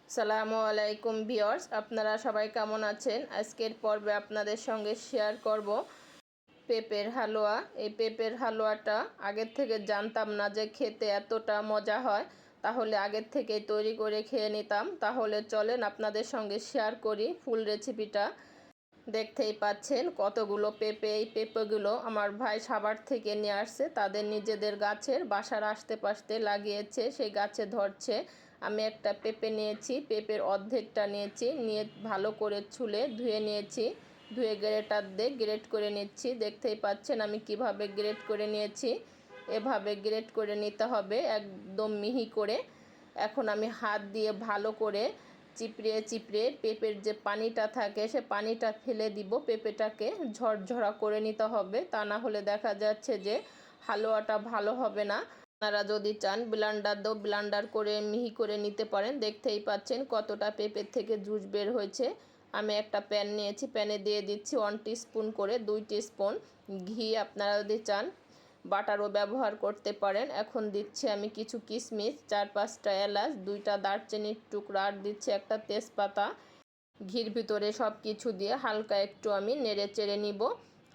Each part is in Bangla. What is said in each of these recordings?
সালামু আলাইকুম ভিউয়ার্স, আপনারা সবাই কেমন আছেন? আজকের পর্বে আপনাদের সঙ্গে শেয়ার করব পেঁপের হালুয়া। এই পেঁপের হালুয়াটা আগের থেকে জানতাম না যে খেতে এতটা মজা হয়, তাহলে আগের থেকেই তৈরি করে খেয়ে নিতাম। তাহলে চলেন আপনাদের সঙ্গে শেয়ার করি ফুল রেসিপিটা। দেখতেই পাচ্ছেন কতগুলো পেঁপে। এই পেঁপেগুলো আমার ভাই সাভার থেকে নিয়ে আসছে, তাদের নিজেদের গাছের বাসার আশেপাশে লাগিয়েছে, সেই গাছে ধরছে। আমি একটা পেঁপে নিয়েছি, পেঁপের অর্ধেকটা নিয়েছি, নিয়ে ভালো করে ছুলে ধুয়ে নিয়েছি। ধুয়ে গ্রেটার দিয়ে গ্রেট করে নিচ্ছি। দেখতেই পাচ্ছেন আমি কিভাবে গ্রেট করে নিয়েছি। এভাবে গ্রেট করে নিতে হবে একদম মিহি করে। এখন আমি হাত দিয়ে ভালো করে চিপড়ে চিপড়ে পেঁপের যে পানিটা থাকে সে পানিটা ফেলে দিব। পেঁপেটাকে ঝরঝরা করে নিতে হবে, তা না হলে দেখা যাচ্ছে যে হালুয়াটা ভালো হবে না। আপনারা যদি চান ব্লেন্ডার করে মিহি করে নিতে পারেন। দেখতেই পাচ্ছেন কতটা পেঁপের থেকে জুস বের হয়েছে। আমি একটা প্যান নিয়েছি, প্যানে দিয়ে দিচ্ছি 1 টিস্পুন করে 2 টিস্পুন ঘি। আপনারা যদি চান বাটারও ব্যবহার করতে পারেন। এখন দিচ্ছি আমি কিছু কিশমিশ, 4-5টা এলাচ, 2টা দারচিনির টুকরা, আর দিচ্ছি একটা তেজপাতা। ঘির ভিতরে সব কিছু দিয়ে হালকা একটু আমি নেড়ে চেড়ে নিব।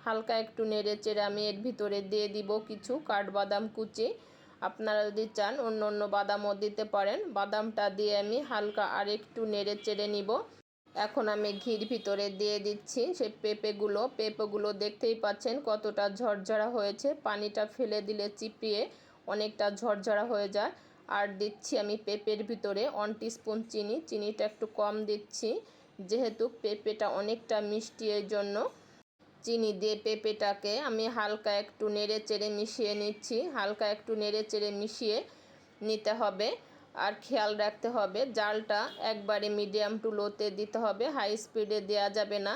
হালকা একটু নেড়ে চেড়ে আমি এর ভিতরে দিয়ে দিব কিছু কাঠবাদাম কুচি। আপনারা যদি চান অন্য বাদামও দিতে পারেন। বাদামটা দিয়ে আমি হালকা আর একটু নেড়ে চেড়ে নিব। এখন আমি ঘির ভিতরে দিয়ে দিচ্ছি সেই পেঁপেগুলো দেখতেই পাচ্ছেন কতটা ঝরঝরা হয়েছে। পানিটা ফেলে দিলে চিপিয়ে অনেকটা ঝরঝরা হয়ে যায়। আর দিচ্ছি আমি পেঁপের ভিতরে 1 টিস্পুন চিনি। চিনিটা একটু কম দিচ্ছি যেহেতু পেঁপেটা অনেকটা মিষ্টি, এই জন্য চিনি দিয়ে পেঁপেটাকে আমি হালকা একটু নেড়ে চেড়ে মিশিয়ে নিচ্ছি। হালকা একটু নেড়ে চেড়ে মিশিয়ে নিতে হবে। আর খেয়াল রাখতে হবে জালটা একবারে মিডিয়াম টু লোতে দিতে হবে, হাই স্পিডে দেওয়া যাবে না।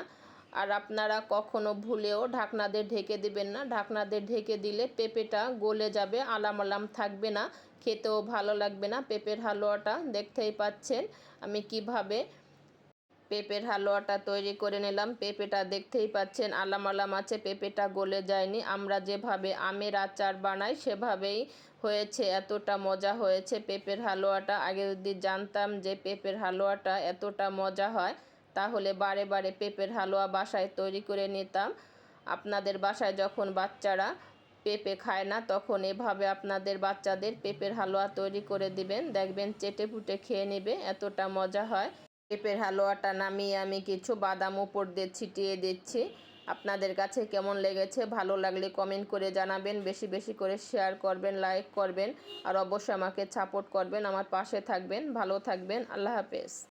আর আপনারা কখনো ভুলেও ঢাকনা দিয়ে ঢেকে দিবেন না। ঢাকনা দিয়ে ঢেকে দিলে পেঁপেটা গলে যাবে, আলাম থাকবে না, খেতেও ভালো লাগবে না পেঁপের হালুয়াটা। দেখতেই পাচ্ছেন আমি কিভাবে পেঁপের হালুয়াটা তৈরি করে নিলাম। পেঁপেটা দেখতেই পাচ্ছেন আলাম আছে, পেঁপেটা গলে যায়নি। আমরা যেভাবে আমের আচার বানাই সেভাবেই হয়েছে, এতটা মজা হয়েছে পেঁপের হালুয়াটা। আগে যদি জানতাম যে পেঁপের হালুয়াটা এতটা মজা হয়, তাহলে বারে বারে পেঁপের হালুয়া বাসায় তৈরি করে নিতাম। আপনাদের বাসায় যখন বাচ্চারা পেঁপে খায় না, তখন এভাবে আপনাদের বাচ্চাদের পেঁপের হালুয়া তৈরি করে দিবেন, দেখবেন চেটে পুটে খেয়ে নেবে, এতটা মজা হয়। পেঁপের হালুয়াটা নামিয়ে আমি কিছু বাদাম উপর দিয়ে ছিটিয়ে দিচ্ছি। আপনাদের কাছে কেমন লেগেছে? ভালো লাগলে কমেন্ট করে জানাবেন, বেশি বেশি করে শেয়ার করবেন, লাইক করবেন, আর অবশ্যই আমাকে সাপোর্ট করবেন, আমার পাশে থাকবেন। ভালো থাকবেন, আল্লাহ হাফেজ।